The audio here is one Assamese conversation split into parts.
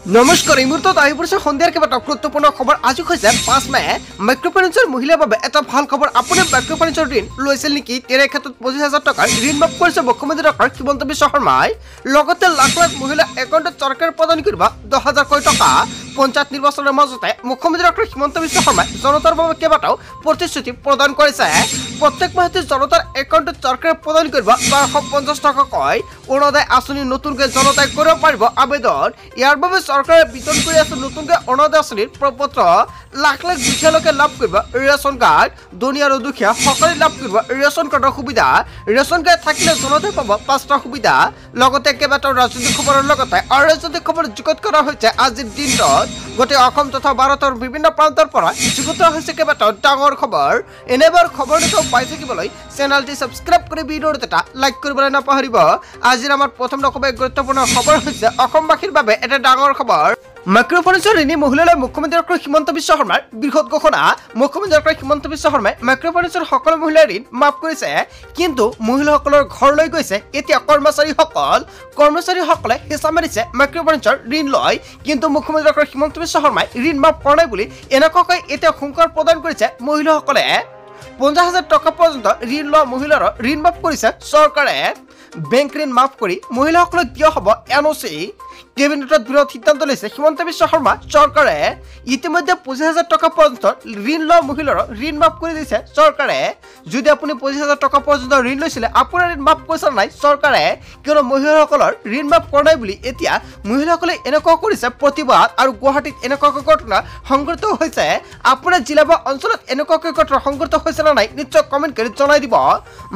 নমস্কাৰ এই মুহূৰ্তত আহি পৰিছে সন্ধিয়াৰ কেইবাটাও গুৰুত্বপূৰ্ণ খবৰ। আজি হৈছে 5 মে। মাইক্ৰ'ফাইনেন্সৰ মহিলাৰ বাবে এটা ভাল খবৰ। আপুনি মাইক্ৰ'ফাইনেন্সৰ ঋণ লৈছিল নেকি? তেনে ক্ষেত্ৰত 25,000 টকাৰ ঋণ মাফ কৰিছে মুখ্যমন্ত্ৰী ডক্টৰ হিমন্ত বিশ্ব শৰ্মাই। লগতে লাখ লাখ মহিলা একাউণ্টত চৰকাৰে প্ৰদান কৰিব 10,000 কোটি টকা। পঞ্চায়ত নিৰ্বাচনৰ মাজতে মুখ্যমন্ত্ৰী ডক্টৰ হিমন্ত বিশ্ব শৰ্মাই জনতাৰ বাবে কেইবাটাও প্ৰতিশ্ৰুতি প্ৰদান কৰিছে। প্ৰত্যেক মাহতে জনতাৰ একাউণ্টত চৰকাৰে প্ৰদান কৰিব 1250 টকাকৈ অৰুণোদয় আঁচনি নতুনকৈ জনতাই কৰিব পাৰিব আবেদন। ইয়াৰ বাবে চৰকাৰে বিতৰণ কৰি আছে নতুনকৈ অৰুণোদয় আঁচনিৰ প্ৰপত্ৰ। লাখ লাখ দুখীয়া লোকে লাভ কৰিব ৰেচন কাৰ্ড। ধনী আৰু দুখীয়া সকলোৱে লাভ কৰিব ৰেচন কাৰ্ডৰ সুবিধা। ৰেচন কাৰ্ড থাকিলে জনতাই পাব 5টা সুবিধা। লগতে কেইবাটাও ৰাজনৈতিক খবৰৰ লগতে অৰাজনৈতিক খবৰ যুগুত কৰা হৈছে আজিৰ দিনটোত। গোটেই অসম তথা ভাৰতৰ বিভিন্ন প্ৰান্তৰ পৰা যুগুত হৈছে কেইবাটাও ডাঙৰ খবৰ। এনেবোৰ খবৰ দেখাও পাই থাকিবলৈ চেনেলটি সাবস্ক্ৰাইব কৰি ভিডিঅ'টো এটা লাইক কৰিবলৈ নাপাহৰিব। আজিৰ আমাৰ প্ৰথম গুৰুত্বপূৰ্ণ খবৰ হৈছে অসমবাসীৰ বাবে এটা ডাঙৰ খবৰ। মাইক্ৰ'ফাইনেন্সৰ ঋণী মহিলালৈ মুখ্যমন্ত্ৰী ডক্টৰ হিমন্ত বিশ্ব শৰ্মাৰ বৃহৎ ঘোষণা। মুখ্যমন্ত্ৰী ডক্টৰ হিমন্ত বিশ্ব শৰ্মাই মাইক্ৰ'ফাইনেন্সৰ সকলো মহিলাৰ ঋণ মাফ কৰিছে। কিন্তু মহিলাসকলৰ ঘৰলৈ গৈছে এতিয়া কৰ্মচাৰীসকলে হেঁচা মাৰিছে মাইক্ৰ'ফাইনেন্সৰ ঋণ লয়। কিন্তু মুখ্যমন্ত্ৰী ডক্টৰ হিমন্ত বিশ্ব শৰ্মাই ঋণ মাফ কৰা নাই বুলি এনেকুৱাকৈ এতিয়া হুংকাৰ প্ৰদান কৰিছে মহিলাসকলে। 50,000 টকা পৰ্যন্ত ঋণ লোৱা মহিলাৰ ঋণ মাফ কৰিছে চৰকাৰে। বেংক ঋণ মাফ কৰি মহিলাসকলক দিয়া হ'ব NOC। কেবিনেটত বৃহৎ সিদ্ধান্ত লৈছে হিমন্ত বিশ্ব শৰ্মা চৰকাৰে। ইতিমধ্যে 25,000 টকা পৰ্যন্ত ঋণ লোৱা মহিলাৰ ঋণ মাফ কৰি দিছে চৰকাৰে। যদি আপুনি 25,000 টকা পৰ্যন্ত ঋণ লৈছিলে আপোনাৰ ঋণ মাফ কৰিছে নাই চৰকাৰে? কিয়নো মহিলাসকলৰ ঋণ মাফ কৰা নাই বুলি এতিয়া মহিলাসকলে এনেকুৱা কৰিছে প্ৰতিবাদ। আৰু গুৱাহাটীত এনেকুৱাকৈ ঘটনা সংঘটিত হৈছে। আপোনাৰ জিলা বা অঞ্চলত এনেকুৱাকৈ ঘটনা সংঘটিত হৈছে নে নাই নিশ্চয় কমেণ্ট কৰি জনাই দিব।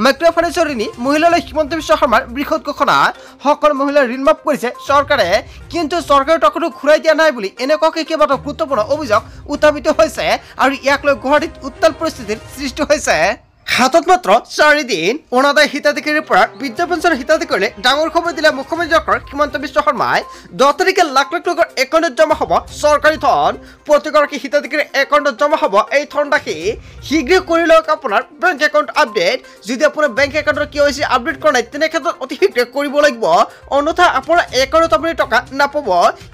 মাইক্ৰ'ফাইনেন্সৰ ঋণী মহিলালৈ হিমন্ত বিশ্ব শৰ্মাৰ বৃহৎ ঘোষণা। সকলো মহিলাৰ ঋণ মাফ কৰিছে চৰকাৰে। কিন্তু চৰকাৰে টকাটো ঘূৰাই দিয়া নাই বুলি এনেকুৱাকৈ কেইবাটাও গুৰুত্বপূৰ্ণ অভিযোগ উত্থাপিত হৈছে। আৰু ইয়াক লৈ গুৱাহাটীত উত্তাল পৰিস্থিতিৰ সৃষ্টি হৈছে। হাতত মাত্ৰ 4 দিন অৰুণোদয় হিতাধিকাৰীৰ পৰা বৃদ্ধ পেঞ্চনৰ হিতাধিকাৰীলৈ ডাঙৰ খবৰ দিলে মুখ্যমন্ত্ৰী ডক্টৰ হিমন্ত বিশ্ব শৰ্মাই। 10 তাৰিখে লাখ লাখ লোকৰ একাউণ্টত জমা হ'ব চৰকাৰী ধন। প্ৰতিগৰাকী হিতাধিকাৰীৰ একাউণ্টত জমা হ'ব এই ধন ৰাশি। শীঘ্ৰে কৰি লওক আপোনাৰ বেংক একাউণ্ট আপডেট। যদি আপোনাৰ বেংক একাউণ্টৰ KYC আপডেট কৰা নাই তেনে ক্ষেত্ৰত অতি শীঘ্ৰে কৰিব লাগিব, অন্যথা আপোনাৰ একাউণ্টত আপুনি টকা নাপাব।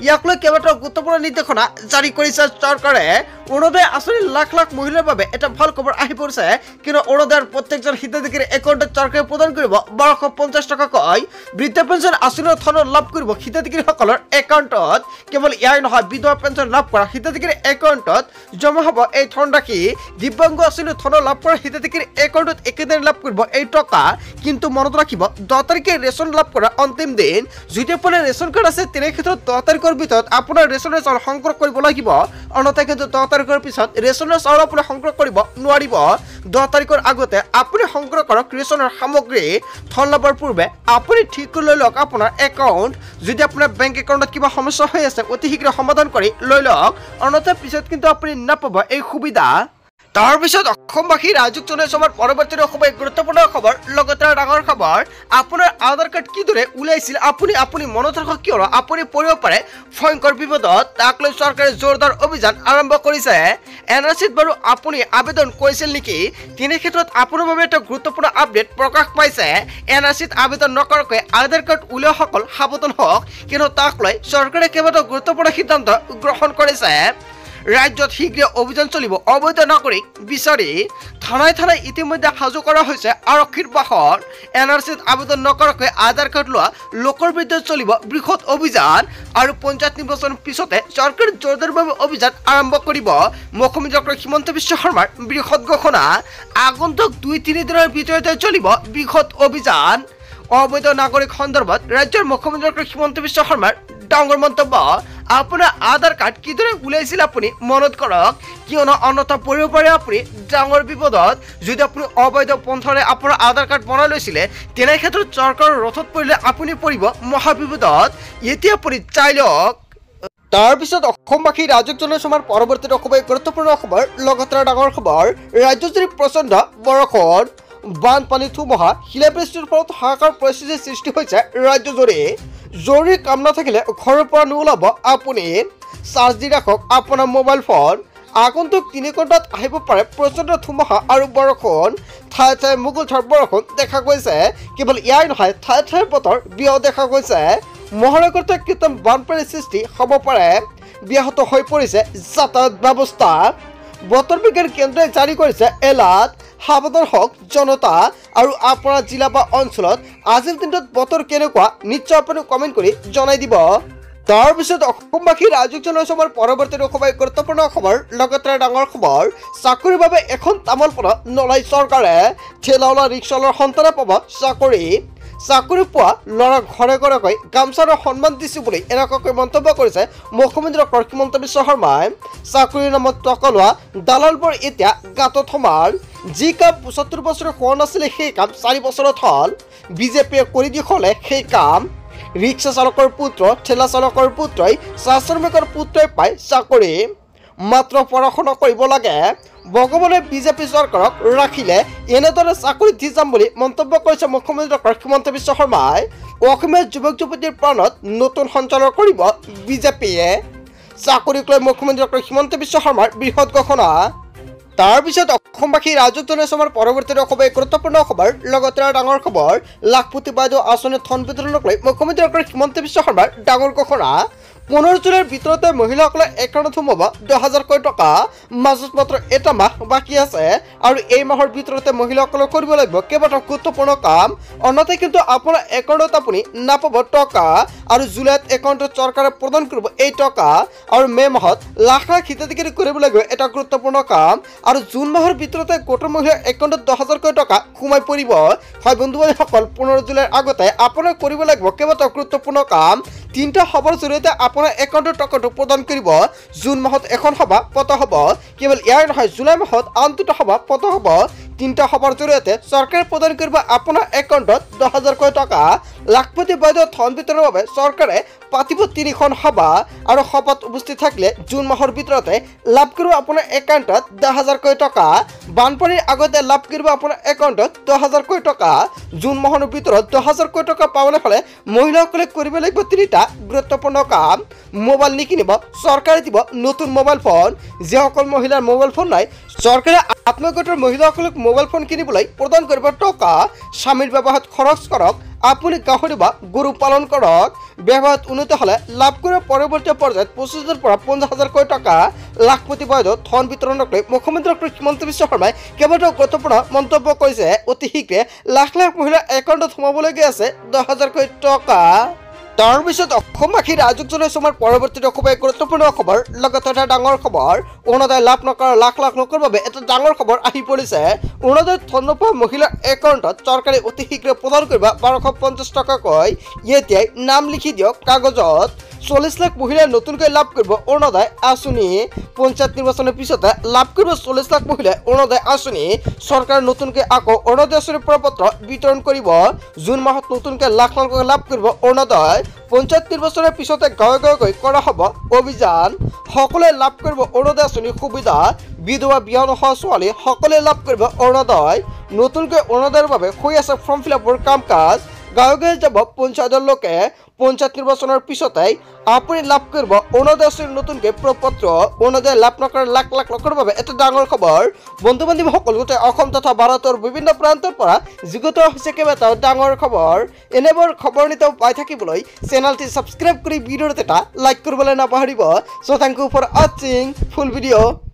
ইয়াক লৈ কেইবাটাও গুৰুত্বপূৰ্ণ নিৰ্দেশনা জাৰি কৰিছে চৰকাৰে। অৰুণোদয় আঁচনিৰ লাখ লাখ মহিলাৰ বাবে এটা ভাল খবৰ আহি পৰিছে। কিন্তু অৰুণোদয়ৰ প্ৰত্যেকজন হিতাধিকাৰীৰ একাউণ্টত চৰকাৰে প্ৰদান কৰিব 1250 টকাকৈ বৃদ্ধ পেঞ্চন আঁচনিৰ ধন লাভ কৰিব হিতাধিকাৰীসকলৰ একাউণ্টত। কেৱল ইয়াই নহয়, বিধৱা পেঞ্চন লাভ কৰা হিতাধিকাৰীৰ একাউণ্টত জমা হ'ব এই ধন ৰাশি। দিব্যাংগ আঁচনিৰ ধন লাভ কৰা হিতাধিকাৰীৰ একাউণ্টত একেদিনাই লাভ কৰিব এই টকা। কিন্তু মনত ৰাখিব 10 তাৰিখে ৰেচন লাভ কৰা অন্তিম দিন। যদি আপোনাৰ ৰেচন কাৰ্ড আছে তেনে ক্ষেত্ৰত 10 তাৰিখৰ ভিতৰত আপোনাৰ ৰেচনৰ চাউল সংগ্ৰহ কৰিব লাগিব, অন্যথা কিন্তু 10 তাৰিখৰ পিছত ৰেচনৰ চাউল আপুনি সংগ্ৰহ কৰিব নোৱাৰিব। 10 তাৰিখৰ আগতে আপুনি সংগ্ৰহ কৰক ৰেচনৰ সামগ্ৰী। ধন লাভৰ পূৰ্বে আপুনি ঠিক কৰি লৈ লওক আপোনাৰ একাউণ্ট। যদি আপোনাৰ বেংক একাউণ্টত কিবা সমস্যা হৈ আছে অতি শীঘ্ৰে সমাধান কৰি লৈ লওক, অন্যথা পিছত কিন্তু আপুনি নাপাব এই সুবিধা। তাৰ পিছত অসমবাসী ৰাইজক জনাইছো আমাৰ পৰৱৰ্তী গুৰুত্বপূৰ্ণ খবৰ। লগতে ডাঙৰ খবৰ, আপোনাৰ আধাৰ কাৰ্ড কিদৰে ওলাইছিল আপুনি মনত ৰাখক, কিয়নো আপুনি পৰিব পাৰে ভয়ংকৰ বিপদত। তাক লৈ চৰকাৰে জোৰদাৰ অভিযান আৰম্ভ কৰিছে। NRCত বাৰু আপুনি আবেদন কৰিছিল নেকি? তেনে ক্ষেত্ৰত আপোনাৰ বাবে এটা গুৰুত্বপূৰ্ণ আপডেট প্ৰকাশ পাইছে। NRCত আবেদন নকৰাকৈ আধাৰ কাৰ্ড উলিওৱাসকল সাৱধান হওক, কিন্তু তাক লৈ চৰকাৰে কেইবাটাও গুৰুত্বপূৰ্ণ সিদ্ধান্ত গ্ৰহণ কৰিছে। ৰাজ্যত শীঘ্ৰে অভিযান চলিব অবৈধ নাগৰিক বিচাৰি। থানাই থানাই ইতিমধ্যে সাজু কৰা হৈছে আৰক্ষীৰ বাহন। NRCত আবেদন নকৰাকৈ আধাৰ কাৰ্ড লোৱা লোকৰ বিৰুদ্ধে চলিব বৃহৎ অভিযান। আৰু পঞ্চায়ত নিৰ্বাচনৰ পিছতে চৰকাৰে জোৰদাৰভাৱে অভিযান আৰম্ভ কৰিব। মুখ্যমন্ত্ৰী ডক্টৰ হিমন্ত বিশ্ব শৰ্মাৰ বৃহৎ ঘোষণা। আগন্তুক 2-3 দিনৰ ভিতৰতে চলিব বৃহৎ অভিযান। অবৈধ নাগৰিক সন্দৰ্ভত ৰাজ্যৰ মুখ্যমন্ত্ৰী ডক্টৰ হিমন্ত বিশ্ব শৰ্মাৰ ডাঙৰ মন্তব্য। আপোনাৰ আধাৰ কাৰ্ড কিদৰে ওলাইছিল আপুনি মনত কৰক, কিয়নো অন্যথা পৰিব পাৰে আপুনি ডাঙৰ বিপদত। যদি আপুনি অবৈধ পন্থাৰে আপোনাৰ আধাৰ কাৰ্ড বনাই লৈছিলে তেনে ক্ষেত্ৰত চৰকাৰৰ ৰথত পৰিলে আপুনি পৰিব মহাবিপদত। এতিয়া আপুনি চাই লওক। তাৰপিছত অসমবাসী ৰাইজক জনাইছো আমাৰ পৰৱৰ্তী গুৰুত্বপূৰ্ণ খবৰ। লগতে ডাঙৰ খবৰ, ৰাজ্যজুৰি প্ৰচণ্ড বৰষুণ, বানপানী, ধুমুহা, শিলাবৃষ্টিৰ ফলত হাহাকাৰ পৰিস্থিতিৰ সৃষ্টি হৈছে ৰাজ্যজুৰি। জৰুৰী কাম নাথাকিলে ঘৰৰ পৰা নোলাব আপুনি। চাৰ্জ দি ৰাখক আপোনাৰ মোবাইল ফোন। আগন্তুক 3 ঘণ্টাত আহিব পাৰে প্ৰচণ্ড ধুমুহা আৰু বৰষুণ। ঠায়ে ঠায়ে মুগুলধাৰ বৰষুণ দেখা গৈছে। কেৱল ইয়াই নহয়, ঠায়ে ঠায়ে বতৰ বিয় দেখা গৈছে। মহানগৰতে কৃত্ৰিম বানপানীৰ সৃষ্টি হ'ব পাৰে ব্যাহত হৈ পৰিছে যাতায়াত ব্যৱস্থা বতৰ বিজ্ঞান কেন্দ্ৰই জাৰি কৰিছে এলাৰ্ট সাৱধান হওক জনতা আৰু আপোনাৰ জিলা বা অঞ্চলত আজিৰ দিনটোত বতৰ কেনেকুৱা নিশ্চয় আপুনি কমেণ্ট কৰি জনাই দিব তাৰপিছত অসমবাসী ৰাজুক জনাইছো আমাৰ পৰৱৰ্তী খুবেই গুৰুত্বপূৰ্ণ খবৰ লগতে ডাঙৰ খবৰ চাকৰিৰ বাবে এখন তামোলপত্ৰ নলাই চৰকাৰে ঠেলাওলা ৰিক্সাৱালাৰ সন্তানে পাব চাকৰি পোৱা ল'ৰা ঘৰে ঘৰে গৈ গামচাৰ সন্মান দিছো বুলি এনেকুৱাকৈ মন্তব্য কৰিছে মুখ্যমন্ত্ৰী ডক্টৰ হিমন্ত বিশ্ব শৰ্মাই চাকৰিৰ নামত টকা লোৱা দালালবোৰ এতিয়া গাঁতত সোমাল যি কাম ৭৫ বছৰ হোৱা নাছিলে সেই কাম ৪ বছৰত হ'ল বিজেপিয়ে কৰি দেখুৱালে সেই কাম ৰিক্সা চালকৰ পুত্ৰ ঠেলা চালকৰ পুত্ৰই চাহ শ্ৰমিকৰ পুত্ৰই পায় চাকৰি মাত্ৰ পঢ়া শুনা কৰিব লাগে ভগৱানে বিজেপি চৰকাৰক ৰাখিলে এনেদৰে চাকৰি দি যাম বুলি মন্তব্য কৰিছে মুখ্যমন্ত্ৰী ডক্টৰ হিমন্ত বিশ্ব শৰ্মাই অসমীয়া যুৱক যুৱতীৰ প্ৰাণত নতুন সঞ্চালন কৰিব বিজেপিয়ে চাকৰিক লৈ মুখ্যমন্ত্ৰী ডক্টৰ হিমন্ত বিশ্ব শৰ্মাৰ বৃহৎ ঘোষণা তাৰপিছত অসমবাসী ৰাজুক জনাইছো আমাৰ পৰৱৰ্তী খুবেই গুৰুত্বপূৰ্ণ খবৰ লগতে ডাঙৰ খবৰ লাখপতি বাইদেউ আঁচনিৰ ধন বিতৰণক লৈ মুখ্যমন্ত্ৰী ডক্টৰ হিমন্ত বিশ্ব শৰ্মাৰ ডাঙৰ ঘোষণা 15 জুলাইৰ ভিতৰতে মহিলাসকলে একাউণ্টত সোমাব 10,000 টকা মাজত মাত্ৰ এটা মাহ বাকী আছে আৰু এই মাহৰ ভিতৰতে মহিলাসকলে কৰিব লাগিব কেইবাটাও গুৰুত্বপূৰ্ণ কাম অন্যথা কিন্তু আপোনাৰ একাউণ্টত আপুনি নাপাব টকা আৰু জুলাইত একাউণ্টত চৰকাৰে প্ৰদান কৰিব এই টকা আৰু মে মাহত লাখ লাখ হিতাধিকাৰী কৰিব লাগিব এটা গুৰুত্বপূৰ্ণ কাম আৰু জুন মাহৰ ভিতৰতে গোটৰ মহিলাৰ একাউণ্টত 10,000 টকা সোমাই পৰিব হয় বন্ধুসকল 15 জুলাইৰ আগতে আপোনাৰ কৰিব লাগিব কেইবাটাও গুৰুত্বপূৰ্ণ কাম তিনটা খবৰ জৰিয়তে আপোনাৰ একাউণ্টত টকাটো প্ৰদান কৰিব জুন মাহত এখন সভা পতা হ'ব কেৱল ইয়াৰ নহয় জুলাই মাহত আন দুটা সভা পতা হ'ব তিনটা খবৰ জৰিয়তে চৰকাৰে প্ৰদান কৰিব আপোনাৰ একাউণ্টত 10,000 টকা লাখপতি বাইদেউ ধন বিতৰণৰ বাবে চৰকাৰে পাতিব 3খন সভা আৰু সভাত উপস্থিত থাকিলে জুন মাহৰ ভিতৰতে লাভ কৰিব আপোনাৰ একাউণ্টত 10,000 টকা বানপানীৰ আগতে লাভ কৰিব আপোনাৰ একাউণ্টত 10,000 টকা জুন মাহৰ ভিতৰত 10,000 টকা পাবলৈ হ'লে মহিলাসকলে কৰিব লাগিব 3টা গুৰুত্বপূৰ্ণ কাম মোবাইল নিকিনিব চৰকাৰে দিব নতুন মোবাইল ফোন যিসকল মহিলাৰ মোবাইল ফোন নাই চৰকাৰে আত্মগোটৰ মহিলাসকলক মোবাইল ফোন কিনিবলৈ প্ৰদান কৰিব টকা স্বামীৰ ব্যৱহাৰত খৰচ কৰক আপুনি গাহৰি বা গৰু পালন কৰক ব্যৱহাৰত উন্নতি হ'লে লাভ কৰিব পৰৱৰ্তী পৰ্যায়ত 25,000 পৰা 50,000 টকা লাখপতি বাইদেউ ধন বিতৰণক লৈ মুখ্যমন্ত্ৰী ডক্টৰ হিমন্ত বিশ্ব শৰ্মাই কেইবাটাও গুৰুত্বপূৰ্ণ মন্তব্য কৰিছে অতি শীঘ্ৰে লাখ লাখ মহিলাৰ একাউণ্টত সোমাবলগীয়া আছে 10,000 টকা তাৰপিছত অসমবাসী ৰাজুক জনাইছো আমাৰ পৰৱৰ্তী খুবেই গুৰুত্বপূৰ্ণ খবৰ লগতে এটা ডাঙৰ খবৰ অৰুণোদয় লাভ নকৰা লাখ লাখ লোকৰ বাবে এটা ডাঙৰ খবৰ আহি পৰিছে অৰুণোদয় ধন নোপোৱা মহিলাৰ একাউণ্টত চৰকাৰে অতি শীঘ্ৰে প্ৰদান কৰিব 1250 টকাকৈ এতিয়াই নাম লিখি দিয়ক কাগজত 40 লাখ মহিলাই নতুনকৈ লাভ কৰিব অৰুণোদয় আঁচনি পঞ্চায়ত নিৰ্বাচনৰ পিছতে লাভ কৰিব 40 লাখ মহিলাই অৰুণোদয় আঁচনি চৰকাৰে নতুনকৈ আকৌ অৰুণোদয় আঁচনিৰ প্ৰপত্ৰ বিতৰণ কৰিব জুন মাহত নতুনকৈ লাখ লাখ লাভ কৰিব অৰুণোদয় পঞ্চায়ত নিৰ্বাচনৰ পিছতে গাঁৱে গাঁৱে গৈ কৰা হ'ব অভিযান সকলোৱে লাভ কৰিব অৰুণোদয় আঁচনিৰ সুবিধা বিধৱা বিয়া নোহোৱা ছোৱালী সকলোৱে লাভ কৰিব অৰুণোদয় নতুনকৈ অৰুণোদয়ৰ বাবে হৈ আছে ফৰ্ম ফিলআপৰ কাম কাজ গাঁৱে গাঁৱে যাব পঞ্চায়তৰ লোকে পঞ্চায়ত নিৰ্বাচনৰ পিছতে আপুনি লাভ কৰিব অৰুণোদয় আঁচনিৰ নতুনকৈ প্ৰপত্ৰ অৰুণোদয় লাভ নকৰা লাখ লাখ লোকৰ বাবে এটা ডাঙৰ খবৰ বন্ধু বান্ধৱীসকল গোটেই অসম তথা ভাৰতৰ বিভিন্ন প্ৰান্তৰ পৰা যিগত হৈছে কেইবাটাও ডাঙৰ খবৰ এনেবোৰ খবৰ নিতৌ পাই থাকিবলৈ চেনেলটি ছাবস্ক্ৰাইব কৰি ভিডিঅ'ত এটা লাইক কৰিবলৈ নাপাহৰিব চ' থেংক ইউ ফৰ ৱাচিং ফুল ভিডিঅ'